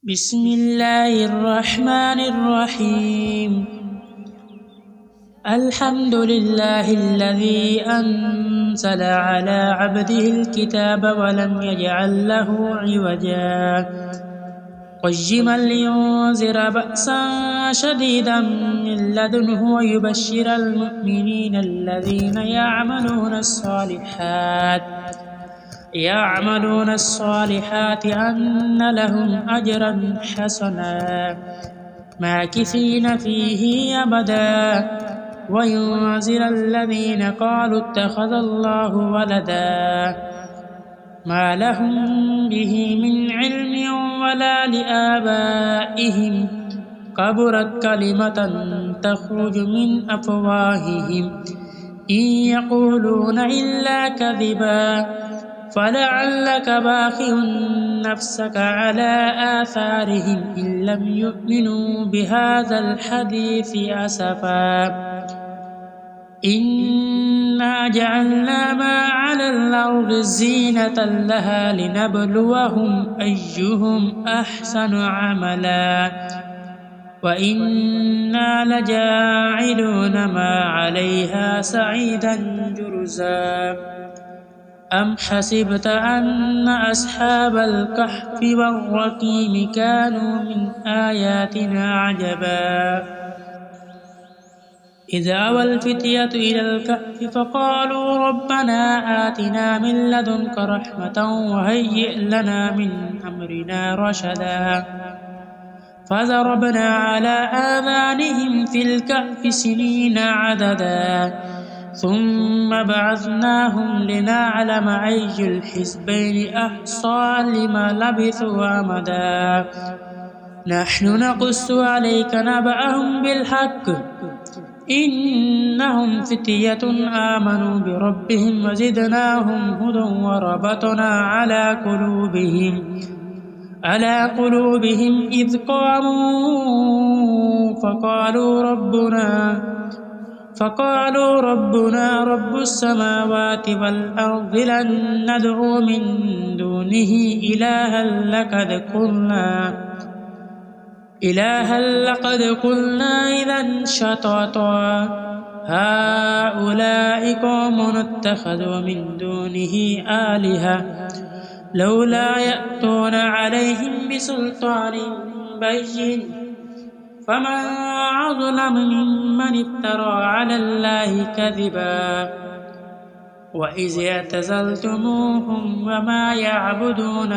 بسم الله الرحمن الرحيم. الحمد لله الذي أنزل على عبده الكتاب ولم يجعل له عوجا قيما لينذر بأسا شديدا من لدنه ويبشر المؤمنين الذين يعملون الصالحات أن لهم أجرا حسنا ماكثين فيه أبدا وينذر الذين قالوا اتخذ الله ولدا ما لهم به من علم ولا لآبائهم كبرت كلمة تخرج من أفواههم إن يقولون إلا كذبا فلعلك باخع نفسك على آثارهم إن لم يؤمنوا بهذا الحديث أسفا إنا جعلنا ما على الأرض زينة لها لنبلوهم أيهم أحسن عملا وإنا لجاعلون ما عليها صعيدا جرزا أم حسبت أن أصحاب الكهف والرقيم كانوا من آياتنا عجبا إذ أوى الفتية إلى الكهف فقالوا ربنا آتنا من لدنك رحمة وهيئ لنا من أمرنا رشدا فضربنا على آذانهم في الكهف سنين عددا ثم بعثناهم لنعلم أي الحزبين أحصى لما لبثوا أمدا نحن نقص عليك نبأهم بالحق إنهم فتية آمنوا بربهم وزدناهم هدى وربطنا على قلوبهم إذ قاموا فقالوا ربنا رب السماوات والأرض لن ندعو من دونه إلها لقد قلنا إذا شططا هؤلاء قوم اتخذوا من دونه آلهة لولا يأتون عليهم بسلطان بين فمن أظلم ممن افترى على الله كذبا وإذ اعتزلتموهم وما يعبدون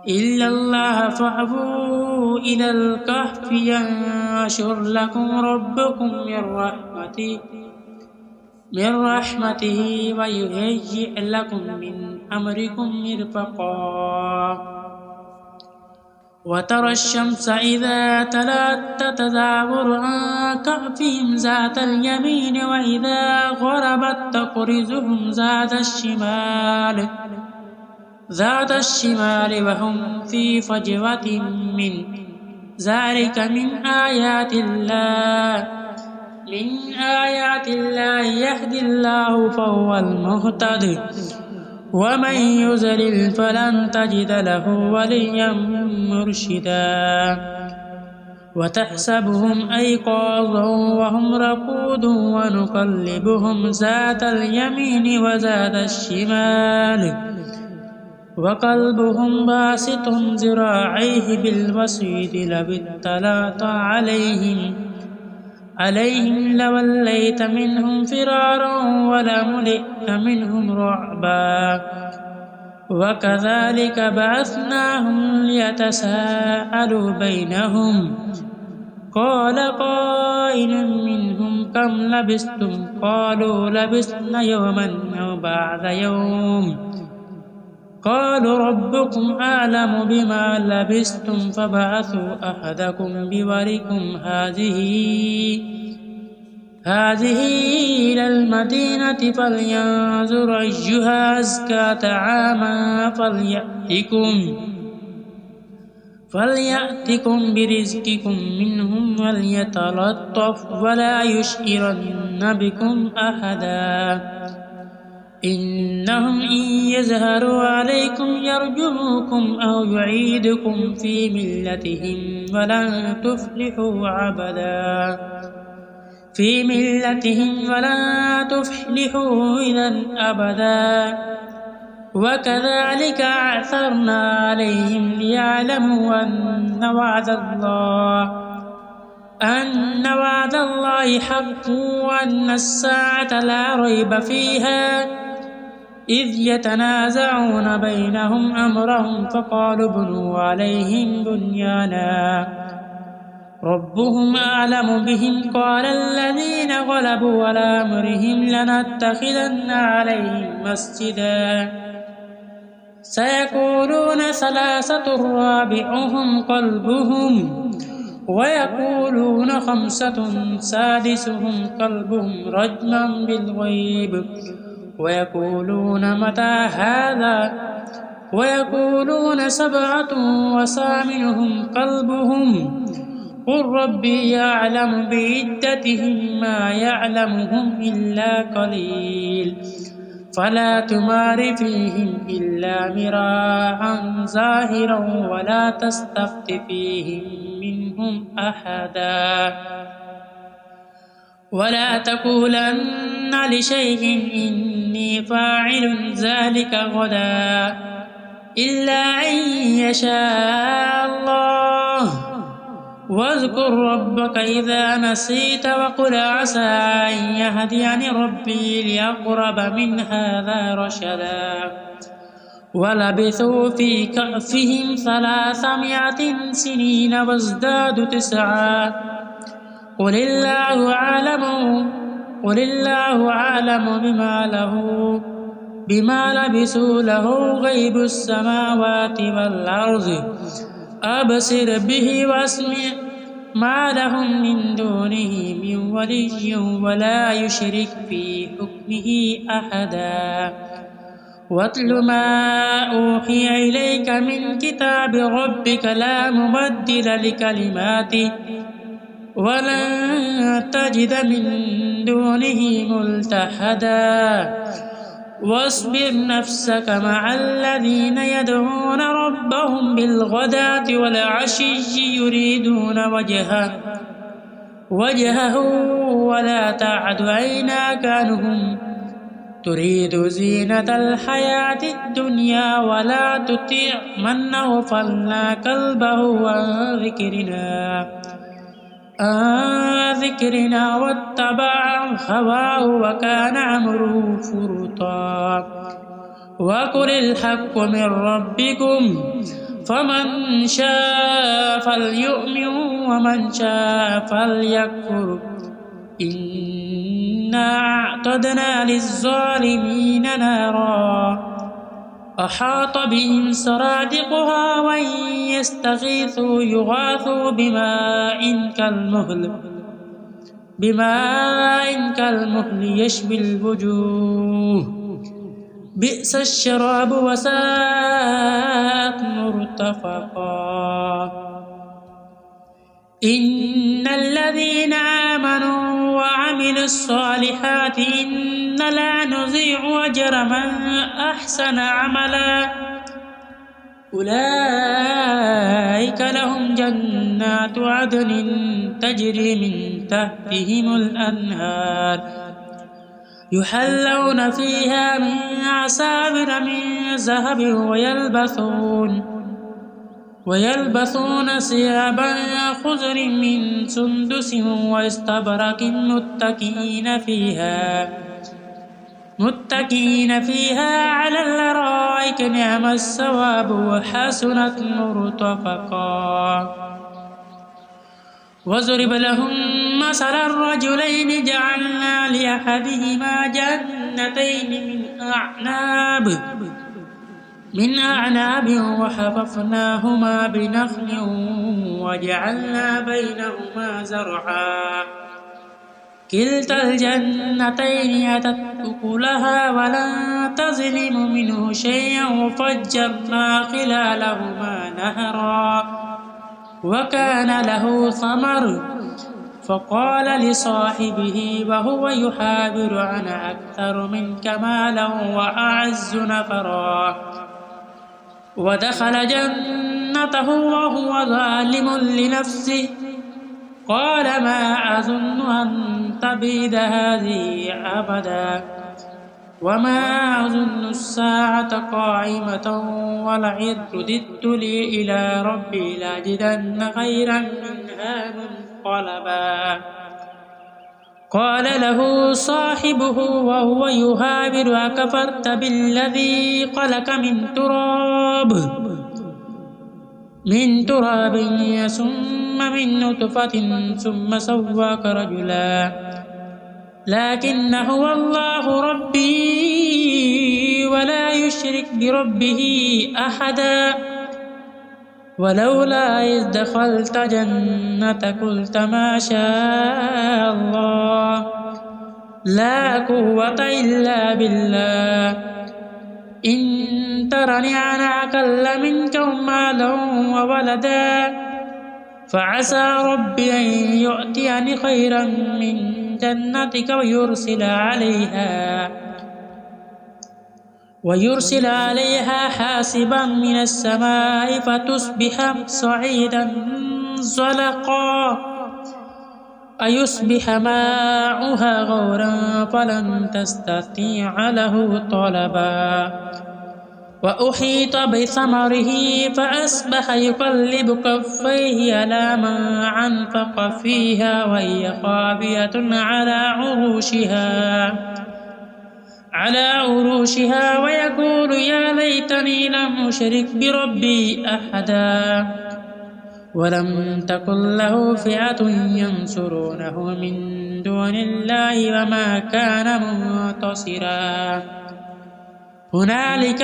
إلا الله فأووا إلى الكهف ينشر لكم ربكم من رحمته ويهيئ لكم من أمركم مرفقا وترى الشمس إذا تلات تزاور عن كهفهم ذات اليمين وإذا غربت تقرضهم ذات الشمال وهم في فجوة من ذلك من آيات الله يهدي الله فهو المهتد ومن يضلل فلن تجد له وليا مرشدا وتحسبهم أيقاظا وهم رقود ونقلبهم ذات اليمين وذات الشمال وقلبهم باسط ذراعيه بالوسيط لو اطلعت عليهم لوليت منهم فرارا ولملئت منهم رعبا وكذلك بعثناهم ليتساءلوا بينهم قال قائل منهم كم لبثتم قالوا لبثنا يوما أو بعض يوم قالوا ربكم أعلم بما لبثتم فبعثوا أحدكم بورقكم هذه إلى المدينة فلينظر أيها أزكى طعاما فليأتكم برزقكم منهم وليتلطف ولا يشعرن بكم أحدا إنهم إن يظهروا عليكم يرجموكم أو يعيدكم في ملتهم ولن تفلحوا إذا أبدا وكذلك أعثرنا عليهم ليعلموا أن وعد الله حق وأن الساعة لا ريب فيها إذ يتنازعون بينهم أمرهم فقالوا ابنوا عليهم بنيانا ربهم أعلم بهم قال الذين غلبوا على أمرهم لنتخذن عليهم مسجدا سيقولون ثلاثة رابعهم كلبهم ويقولون خمسة سادسهم كلبهم رجما بالغيب ويقولون متى هذا ويقولون سبعة وثامنهم كلبهم قل ربي يعلم بعدتهم ما يعلمهم إلا قليل فلا تمار فيهم إلا مراعا ظاهرا ولا تستفت فيهم منهم أحدا ولا تقولن لشيء إني فاعل ذلك غدا إلا أن يشاء الله واذكر ربك إذا نسيت وقل عسى أن يهديني ربي لأقرب من هذا رشدا ولبثوا في كهفهم 300 سنين وازدادوا 9 قل الله أعلم بما لبثوا له غيب السماوات والأرض أبصر به واسمع ما لهم من دونه من ولي ولا يشرك في حكمه أحدا واتل ما أوحي إليك من كتاب ربك لا مبدل لكلماته ولن تجد من دونه ملتحدا واصبر نفسك مع الذين يدعون ربهم بالغداة والعشي يريدون وجهه ولا تعد عيناك عنهم تريد زينة الحياة الدنيا ولا تطع من أغفلنا قلبه عن ذكرنا واتبع هواه وكان أمره فرطا وقل الحق من ربكم فمن شاء فليؤمن ومن شاء فليكفر إنا أعتدنا للظالمين نارا أحاط بهم سرادقها وإن يستغيثوا يغاثوا بماء كالمهل يشوي الوجوه بئس الشراب وساءت مرتفقا إن الذين آمنوا وعملوا الصالحات إنا لا نضيع أجر من أحسن عملا أولئك لهم جنات عدن تجري من تحتهم الأنهار يحلون فيها من أساور من ذهب ويلبسون ثيابا خضر من سندس واستبرق متكئين فيها على الأرائك نعم الثواب وحسنت مرتفقا واضرب لهم مثل الرجلين جعلنا لأحدهما جنتين من أعناب وحففناهما بنخل وجعلنا بينهما زرعا كلتا الجنتين أتت أكلها ولم تظلم منه شيئا وفجرنا خلالهما نهرا وكان له ثمر فقال لصاحبه وهو يحاور أنا أكثر منك مالا وأعز نفرا ودخل جنته وهو ظالم لنفسه قال ما أظن أن تبيد هذه أبدا وما أظن الساعة قائمة ولئن رددت لي إلى ربي لأجدن خيرا منها منقلبا قال له صاحبه وهو يحاور أكفرت بالذي خلق من تراب ثم من نطفة ثم سواك رجلا لكن هو الله ربي ولا يشرك بربه أحدا ولولا إذ دخلت جنتك قلت ما شاء الله لا قوة إلا بالله إن ترني أنا أقل منك مالا وولدا فعسى ربي أن يؤتيني خيرا من جنتك ويرسل عليها حاسبا من السماء فتصبح صعيدا زلقا أيصبح ماؤها غورا فلن تستطيع له طلبا وأحيط بثمره فأصبح يقلب كفيه على ما أنفق فيها وهي خاوية على عروشها ويقول يا ليتني لم أشرك بربي أحدا ولم تكن له فئة ينصرونه من دون الله وما كان منتصرا هنالك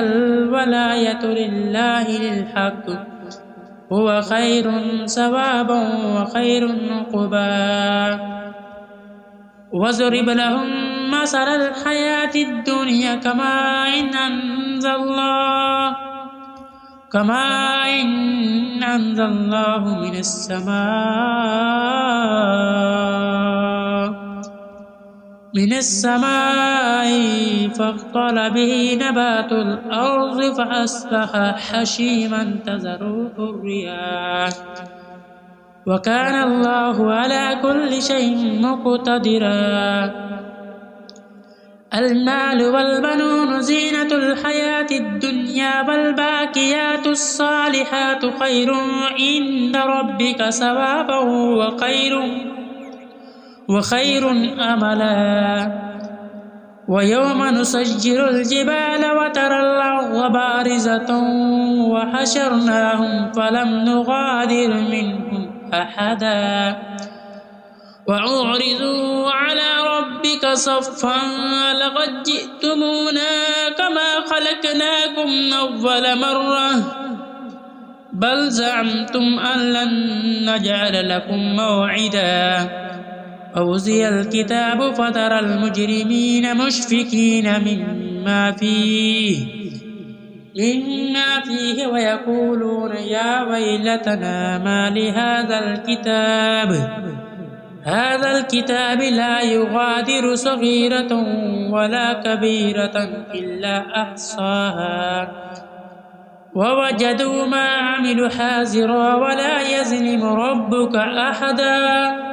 الولاية لله الحق هو خير ثوابا وخير عقبا واضرب لهم مثل الحياة الدنيا كماء أنزل الله من السماء فاختلط به نبات الأرض فأصبح حشيما تذروه الرياح وكان الله على كل شيء مقتدرا المال والبنون زينة الحياة الدنيا والباقيات الصالحات خير عند ربك ثوابا وخير أملا ويوم نسجل الجبال وترى الأرض بارزة وحشرناهم فلم نغادر منهم أحدا وأعرضوا على ربك صفا لقد جئتمونا كما خلقناكم أول مرة بل زعمتم أن لن نجعل لكم موعدا ووزي الكتاب فترى المجرمين مشفقين مما فيه ويقولون يا ويلتنا ما لهذا الكتاب لا يغادر صغيرة ولا كبيرة إلا أحصاها ووجدوا ما عملوا حاضرا ولا يظلم ربك أحدا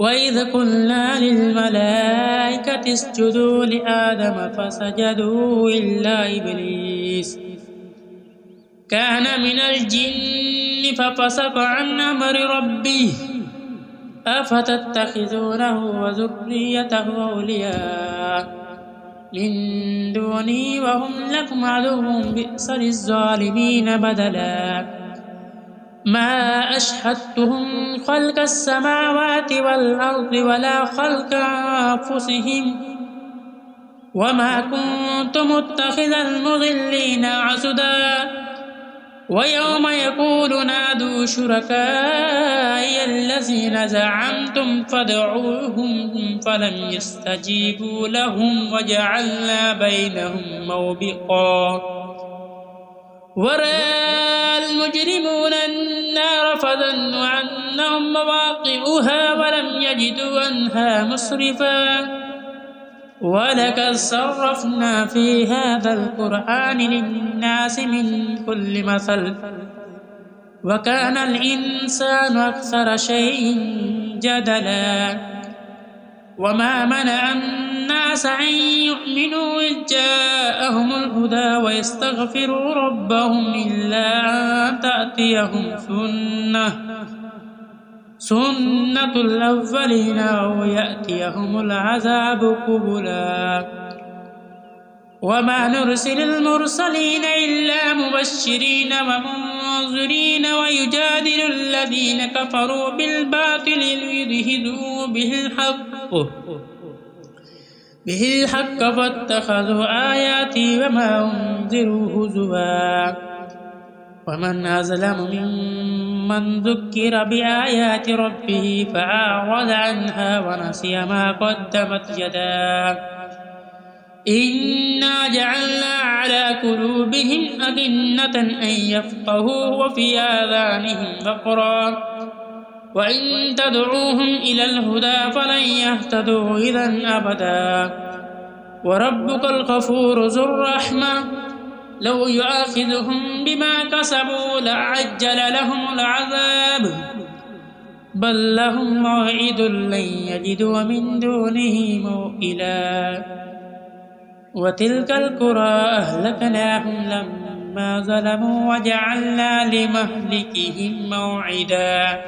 وإذ قلنا للملائكة اسجدوا لآدم فسجدوا إلا إبليس كان من الجن ففسق عن أمر ربه أفتتخذونه وذريته أولياء من دوني وهم لكم عدو بئس للظالمين بدلا ما أشهدتهم خلق السماوات والأرض ولا خلق أنفسهم وما كنت متخذ المضلين عضدا ويوم يقول نادوا شركائي الذين زعمتم فادعوهم فلم يستجيبوا لهم وجعلنا بينهم موبقا ورأى المجرمون النار فظنوا أنهم مواقعها ولم يجدوا عنها مصرفا ولقد صرفنا في هذا القرآن للناس من كل مثل وكان الإنسان أكثر شيء جدلا وما منع الناس أن يؤمنوا إذ جاءهم الهدى ويستغفروا ربهم إلا أن تأتيهم سنة الأولين أو يأتيهم العذاب قبلا وما نرسل المرسلين إلا مبشرين ومنذرين ويجادل الذين كفروا بالباطل ليدحضوا به الحق فاتخذوا آياتي وما أنذروا هزوا ومن أظلم ممن ذكر بآيات ربه فأعرض عنها ونسي ما قدمت يداه إنا جعلنا على قلوبهم أكنة أن يفقهوا وفي آذانهم وقرا وإن تدعوهم إلى الهدى فلن يهتدوا إذا أبدا وربك الغفور ذو الرحمة لو يؤاخذهم بما كسبوا لعجل لهم العذاب بل لهم موعد لن يجدوا من دونه موئلا وتلك القرى أهلكناهم لما ظلموا وجعلنا لمهلكهم موعدا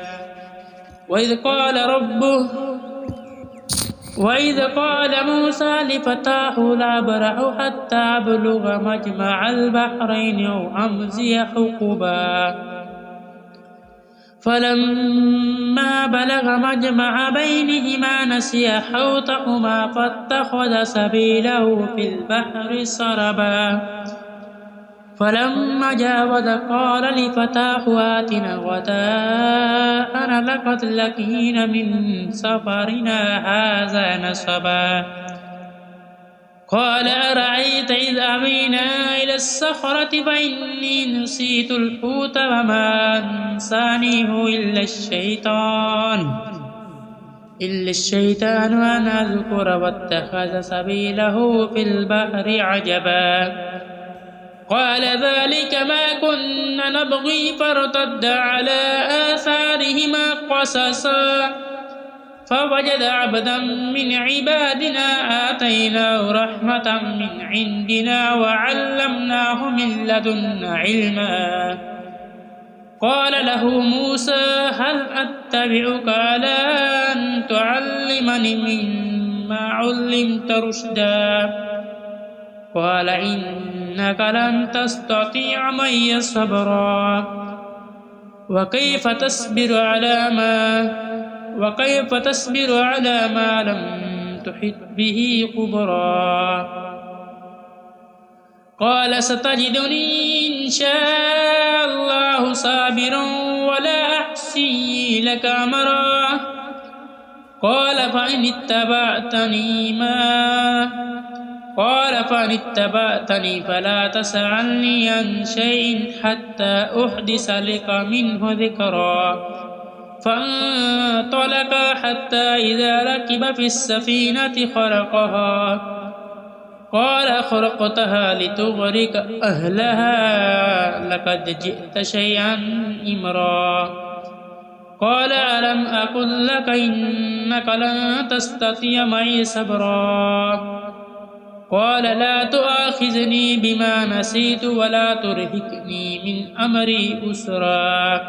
وإذ قال موسى لفتاه لا أبرح حتى أبلغ مجمع البحرين أو أمضي حقبا فلما بلغ مجمع بينهما نسي حوتهما فاتخذ سبيله في البحر سربا فلما جاوز قال لفتاه آتنا غداءنا لقد لقينا من سفرنا هذا نصبا قال أرأيت إذ أوينا إلى الصخرة فإني نسيت الحوت وما أنسانيه إلا الشيطان أن أذكر واتخذ سبيله في البحر عجبا قال ذلك ما كنا نبغي فارتد على آثارهما قصصا فوجد عبدا من عبادنا آتيناه رحمة من عندنا وعلمناه من لدنا علما قال له موسى هل أتبعك على أن تعلمني مما علمت رشدا قال إنك لن تستطيع معي صبرا وكيف تصبر على ما لم تحط به خبرا قال ستجدني إن شاء الله صابرا ولا أحصي لك أمرا قال فإن اتبعتني فلا تسألني عن شيء حتى أحدث لك منه ذكرا فانطلقا حتى إذا ركب في السفينة خرقها قال خرقتها لتغرق أهلها لقد جئت شيئا إمرا قال ألم أقل لك إنك لن تستطيع معي صبرا قال لا تؤاخذني بما نسيت ولا ترهقني من أمري أسرا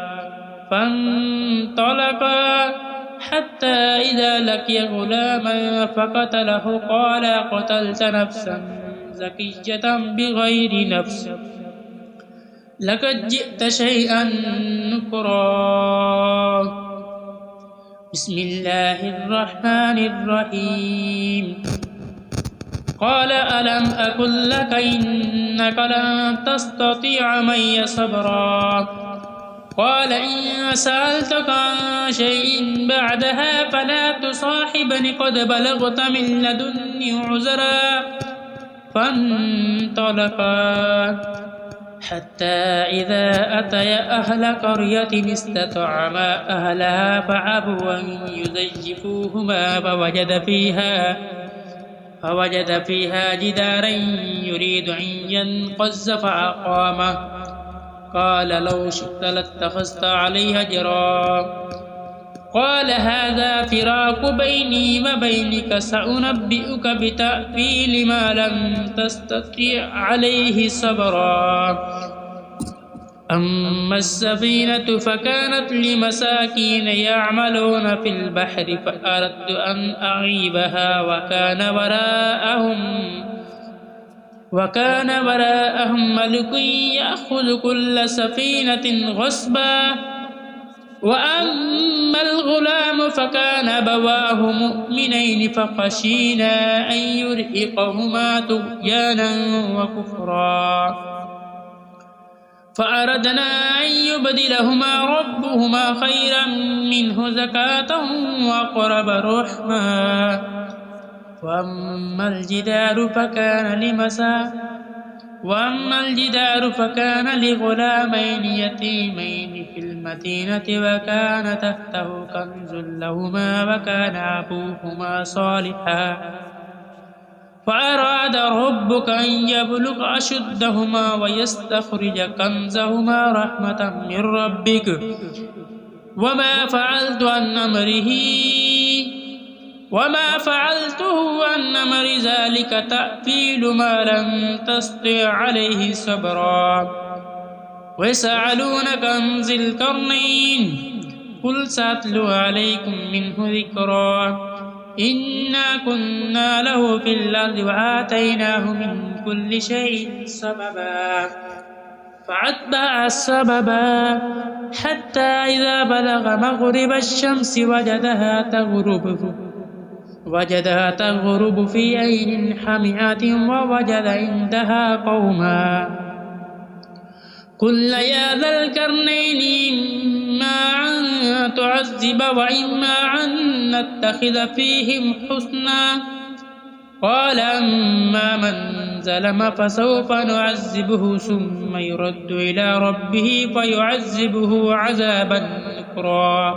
فانطلقا حتى إذا لقي غلاما فقتله قال قتلت نفسا زكية بغير نفس لقد جئت شيئا نكرا بسم الله الرحمن الرحيم قال ألم أقل لك إنك لن تستطيع معي صبرا قال إن سألتك عن شيء بعدها فلا تصاحبني قد بلغت من لدني عذرا فانطلقا حتى إذا أتيا أهل قرية استطعما أهلها فأبوا أن يزيفوهما فوجد فيها جدارا يريد أن ينقض فأقامه قال لو شئت لاتخذت عليه أجرا قال هذا فراق بيني وبينك سأنبئك بتأويل ما لم تستطع عليه صبرا أما السفينة فكانت لمساكين يعملون في البحر فأردت أن أعيبها وكان وراءهم ملك يأخذ كل سفينة غصبا وأما الغلام فكان أبواه مؤمنين فخشينا أن يرهقهما طغيانا وكفرا فأردنا أن يبدلهما ربهما خيرا منه زكاة وأقرب رحما وأما الجدار فكان لغلامين يتيمين في المدينة وكان تحته كنز لهما وكان أبوهما صالحا فأراد ربك أن يبلغ أشدهما ويستخرج كنزهما رحمة من ربك وما فعلته عن أمر ذلك تأويل ما لم تستطع عليه صبرا ويسألونك عن ذي القرنين قل سأتلو عليكم منه ذكرا إنا كنا له في الأرض وآتيناه من كل شيء سببا فأتبع السببا حتى إذا بلغ مغرب الشمس وجدها تغرب في عين حمئة ووجد عندها قوما قل يا ذا القرنين إما أن تعذب وإما أن نتخذ فيهم حسنا قال أما من ظلم فسوف نعذبه ثم يرد إلى ربه فيعذبه عذابا نكرا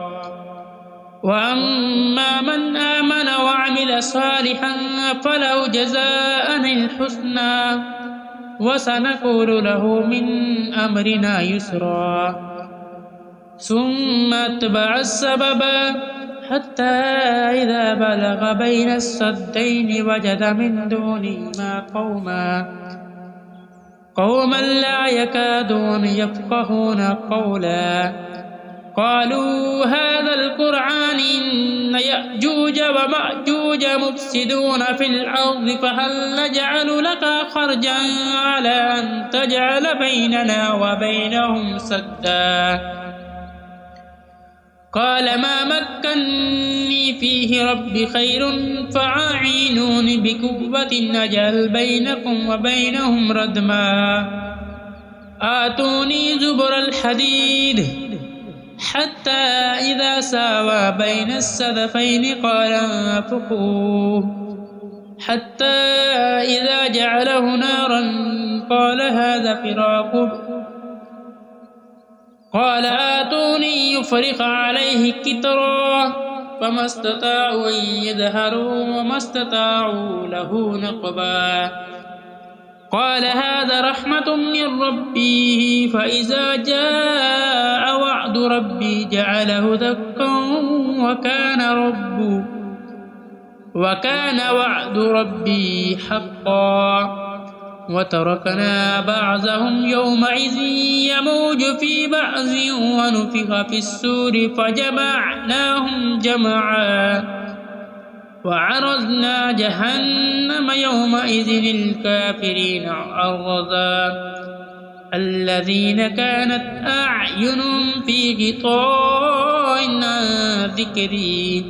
وأما من آمن وعمل صالحا فله جزاء الحسنى وسنقول له من أمرنا يسرا ثم أتبع السببا حتى إذا بلغ بين السدين وجد من دونهما قوما لا يكادون يفقهون قولا قالوا هذا القرآن إن يأجوج ومأجوج مفسدون في الأرض فهل نجعل لك خرجا على أن تجعل بيننا وبينهم سدا قال ما مكني فيه ربي خير فأعينوني بقوة نجعل بينكم وبينهم ردما آتوني زبر الحديد حتى إذا ساوى بين السدفين قال انفخوا حتى إذا جعله نارا قال هذا فراق قال آتوني يفرغ عليه كترا فما استطاعوا أن يظهروا وما استطاعوا له نقبا قال هذا رحمة من ربي فإذا جاء وعد ربي جعله دكا وكان وعد ربي حقا وتركنا بعضهم يومئذ يموج في بعض ونفخ في السور فجمعناهم جمعا وعرضنا جهنم يومئذ للكافرين عرضا الذين كانت أعينهم في غطاء عن ذكري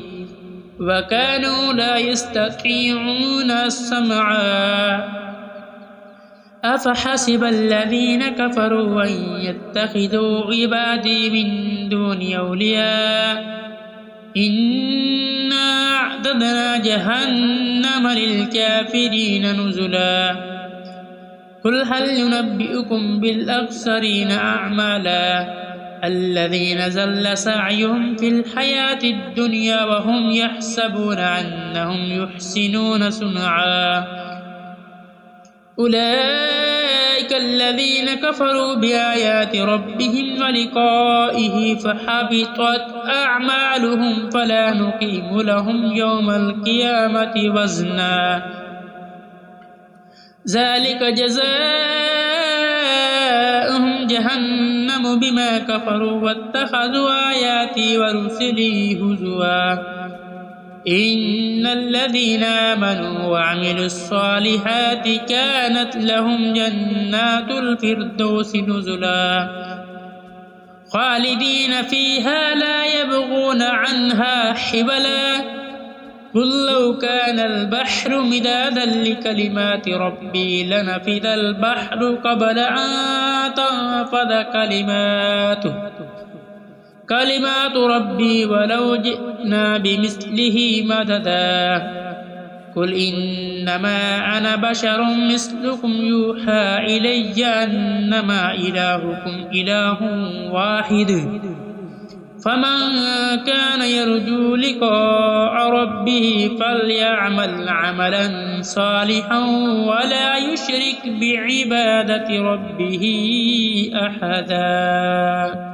وكانوا لا يستطيعون سمعا أفحسب الذين كفروا أن يتخذوا عبادي من دوني أولياء إنا أعتدنا جهنم للكافرين نزلا قل هل ينبئكم بالأخسرين أعمالا الذين زل سعيهم في الحياة الدنيا وهم يحسبون أنهم يحسنون صنعا أولئك الذين كفروا بآيات ربهم ولقائه فحبطت أعمالهم فلا نقيم لهم يوم القيامة وزنا ذلك جزاؤهم جهنم بما كفروا واتخذوا آياتي ورسلي هزوا إن الذين آمنوا وعملوا الصالحات كانت لهم جنات الفردوس نزلا خالدين فيها لا يبغون عنها حبلا قل لو كان البحر مدادا لكلمات ربي لنفد البحر قبل أن تنفد كلمات ربي ولو جئنا بمثله مددا قل إنما أنا بشر مثلكم يوحى إلي أنما إلهكم إله واحد فمن كان يرجو لقاء ربه فليعمل عملا صالحا ولا يشرك بعبادة ربه أحدا